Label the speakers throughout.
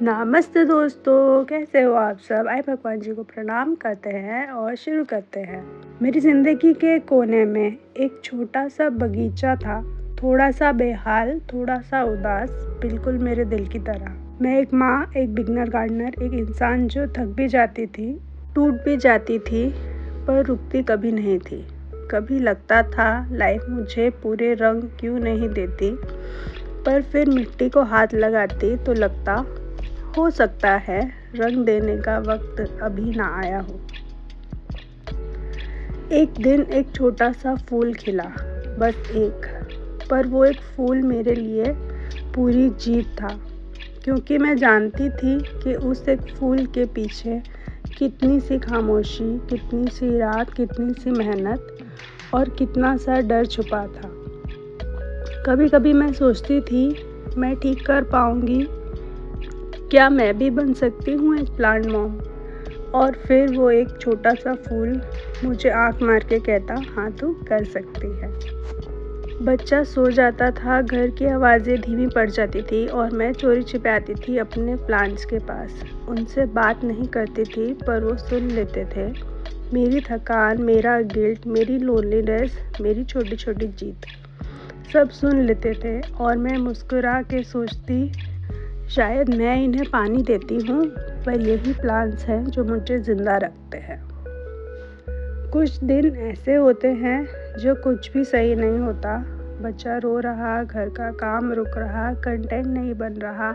Speaker 1: नमस्ते दोस्तों, कैसे हो आप सब? आइए भगवान जी को प्रणाम करते हैं और शुरू करते हैं। मेरी ज़िंदगी के कोने में एक छोटा सा बगीचा था, थोड़ा सा बेहाल, थोड़ा सा उदास, बिल्कुल मेरे दिल की तरह। मैं एक माँ, एक बिगिनर गार्डनर, एक इंसान जो थक भी जाती थी, टूट भी जाती थी, पर रुकती कभी नहीं थी। कभी लगता था लाइफ मुझे पूरे रंग क्यों नहीं देती, पर फिर मिट्टी को हाथ लगाती तो लगता हो सकता है रंग देने का वक्त अभी ना आया हो। एक दिन एक छोटा सा फूल खिला, बस एक, पर वो एक फूल मेरे लिए पूरी जीत था, क्योंकि मैं जानती थी कि उस एक फूल के पीछे कितनी सी खामोशी, कितनी सी रात, कितनी सी मेहनत और कितना सा डर छुपा था। कभी कभी मैं सोचती थी, मैं ठीक कर पाऊंगी क्या? मैं भी बन सकती हूँ एक प्लांट मॉम? और फिर वो एक छोटा सा फूल मुझे आँख मार के कहता, हाँ तू कर सकती है। बच्चा सो जाता था, घर की आवाज़ें धीमी पड़ जाती थी और मैं चोरी छिपे आती थी अपने प्लांट्स के पास। उनसे बात नहीं करती थी, पर वो सुन लेते थे मेरी थकान, मेरा गिल्ट, मेरी लोनलीनेस, मेरी छोटी छोटी जीत। सब सुन लेते थे और मैं मुस्कुरा के सोचती, शायद मैं इन्हें पानी देती हूँ, पर यही प्लांट्स हैं जो मुझे ज़िंदा रखते हैं। कुछ दिन ऐसे होते हैं जो कुछ भी सही नहीं होता। बच्चा रो रहा, घर का काम रुक रहा, कंटेंट नहीं बन रहा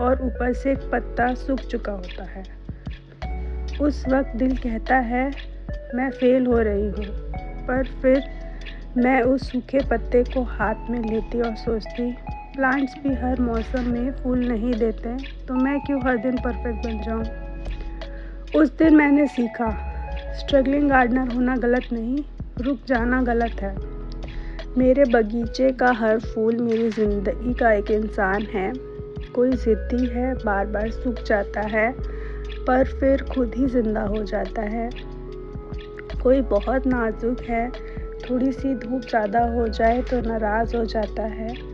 Speaker 1: और ऊपर से एक पत्ता सूख चुका होता है। उस वक्त दिल कहता है मैं फेल हो रही हूँ, पर फिर मैं उस सूखे पत्ते को हाथ में लेती और सोचती, प्लांट्स भी हर मौसम में फूल नहीं देते, तो मैं क्यों हर दिन परफेक्ट बन जाऊँ। उस दिन मैंने सीखा, स्ट्रगलिंग गार्डनर होना गलत नहीं, रुक जाना गलत है। मेरे बगीचे का हर फूल मेरी ज़िंदगी का एक इंसान है। कोई ज़िद्दी है, बार बार सूख जाता है, पर फिर खुद ही ज़िंदा हो जाता है। कोई बहुत नाजुक है, थोड़ी सी धूप ज़्यादा हो जाए तो नाराज़ हो जाता है।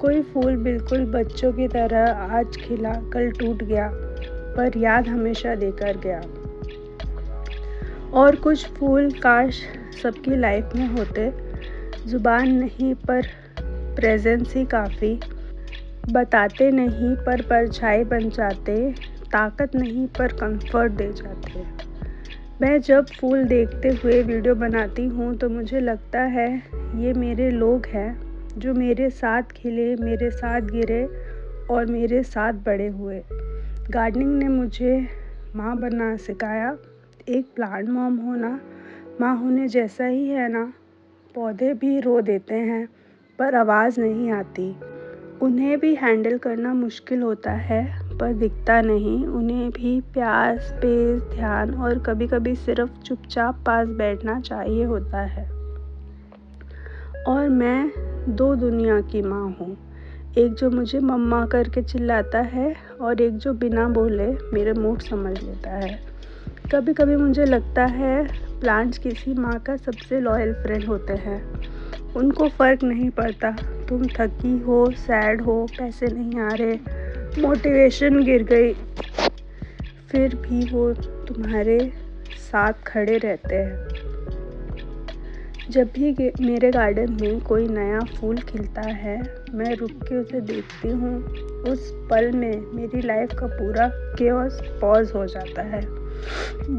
Speaker 1: कोई फूल बिल्कुल बच्चों की तरह आज खिला कल टूट गया, पर याद हमेशा देकर गया। और कुछ फूल काश सबकी लाइफ में होते, ज़ुबान नहीं पर प्रेजेंस ही काफ़ी, बताते नहीं पर परछाई बन जाते, ताकत नहीं पर कंफर्ट दे जाते। मैं जब फूल देखते हुए वीडियो बनाती हूँ तो मुझे लगता है ये मेरे लोग हैं जो मेरे साथ खिले, मेरे साथ गिरे और मेरे साथ बड़े हुए। गार्डनिंग ने मुझे माँ बनना सिखाया। एक प्लांट मॉम होना माँ होने जैसा ही है ना। पौधे भी रो देते हैं, पर आवाज़ नहीं आती। उन्हें भी हैंडल करना मुश्किल होता है, पर दिखता नहीं। उन्हें भी प्यार, स्पेस, ध्यान और कभी-कभी सिर्फ चुपचाप पास बैठना चाहिए होता है। और मैं दो दुनिया की माँ हूँ, एक जो मुझे मम्मा करके चिल्लाता है और एक जो बिना बोले मेरे मूड समझ लेता है। कभी कभी मुझे लगता है प्लांट्स किसी माँ का सबसे लॉयल फ्रेंड होते हैं। उनको फ़र्क नहीं पड़ता तुम थकी हो, सैड हो, पैसे नहीं आ रहे, मोटिवेशन गिर गई, फिर भी वो तुम्हारे साथ खड़े रहते हैं। जब भी मेरे गार्डन में कोई नया फूल खिलता है, मैं रुक के उसे देखती हूँ। उस पल में मेरी लाइफ का पूरा केओस पॉज हो जाता है,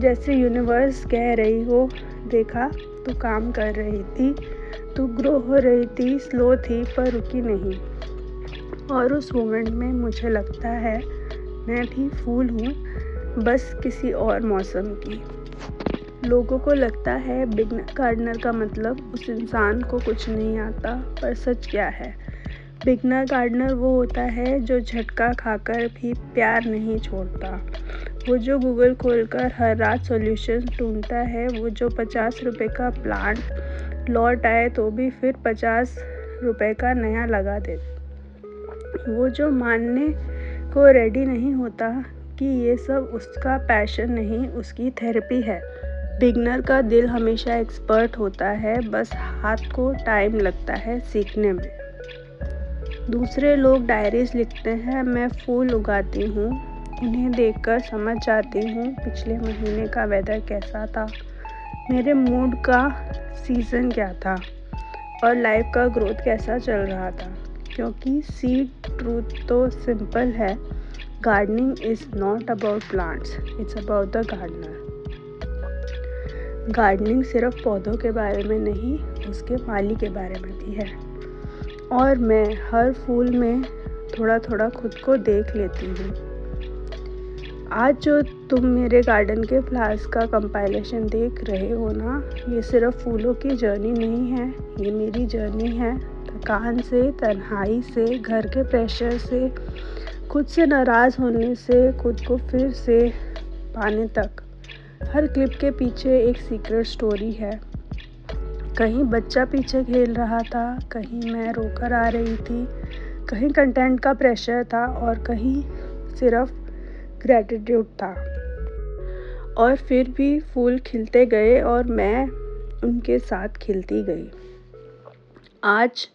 Speaker 1: जैसे यूनिवर्स कह रही हो, देखा तू काम कर रही थी, तू ग्रो हो रही थी, स्लो थी पर रुकी नहीं। और उस मोमेंट में मुझे लगता है मैं भी फूल हूँ, बस किसी और मौसम की। लोगों को लगता है बिगिनर गार्डनर का मतलब उस इंसान को कुछ नहीं आता, पर सच क्या है? बिगिनर गार्डनर वो होता है जो झटका खाकर भी प्यार नहीं छोड़ता। वो जो गूगल खोलकर हर रात सॉल्यूशन ढूंढता है। वो जो 50 रुपए का प्लांट लौट आए तो भी फिर 50 रुपए का नया लगा दे। वो जो मानने को रेडी नहीं होता कि ये सब उसका पैशन नहीं, उसकी थेरेपी है। बिगनर का दिल हमेशा एक्सपर्ट होता है, बस हाथ को टाइम लगता है सीखने में। दूसरे लोग डायरीज लिखते हैं, मैं फूल उगाती हूँ। उन्हें देखकर समझ जाती हूँ पिछले महीने का वेदर कैसा था, मेरे मूड का सीज़न क्या था और लाइफ का ग्रोथ कैसा चल रहा था। क्योंकि सीड ट्रूथ तो सिंपल है, gardening is not about plants, it's about the gardener. Gardening सिर्फ पौधों के बारे में नहीं, उसके माली के बारे में भी है। और मैं हर फूल में थोड़ा थोड़ा खुद को देख लेती हूँ। आज जो तुम मेरे गार्डन के फ्लावर्स का कंपाइलेशन देख रहे हो ना, ये सिर्फ फूलों की जर्नी नहीं है, ये मेरी जर्नी है। थकान से, तन्हाई से, घर के प्रेशर से, खुद से नाराज़ होने से, खुद को फिर से पाने तक। हर क्लिप के पीछे एक सीक्रेट स्टोरी है। कहीं बच्चा पीछे खेल रहा था, कहीं मैं रोकर आ रही थी, कहीं कंटेंट का प्रेशर था और कहीं सिर्फ ग्रैटिट्यूड था। और फिर भी फूल खिलते गए और मैं उनके साथ खिलती गई। आज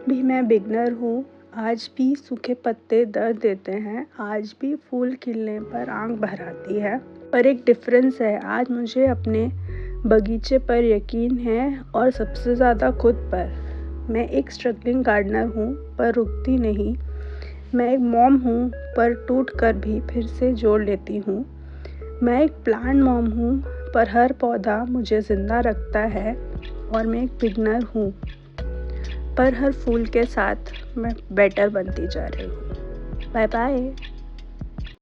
Speaker 1: भी मैं बिगनर हूँ, आज भी सूखे पत्ते दर्द देते हैं, आज भी फूल खिलने पर आंख भर आती है। पर एक डिफरेंस है, आज मुझे अपने बगीचे पर यकीन है और सबसे ज़्यादा खुद पर। मैं एक स्ट्रगलिंग गार्डनर हूँ पर रुकती नहीं। मैं एक मॉम हूँ पर टूट कर भी फिर से जोड़ लेती हूँ। मैं एक प्लांट मॉम हूँ पर हर पौधा मुझे ज़िंदा रखता है। और मैं एक बिगनर हूँ पर हर फूल के साथ मैं बेटर बनती जा रही हूँ। Bye bye.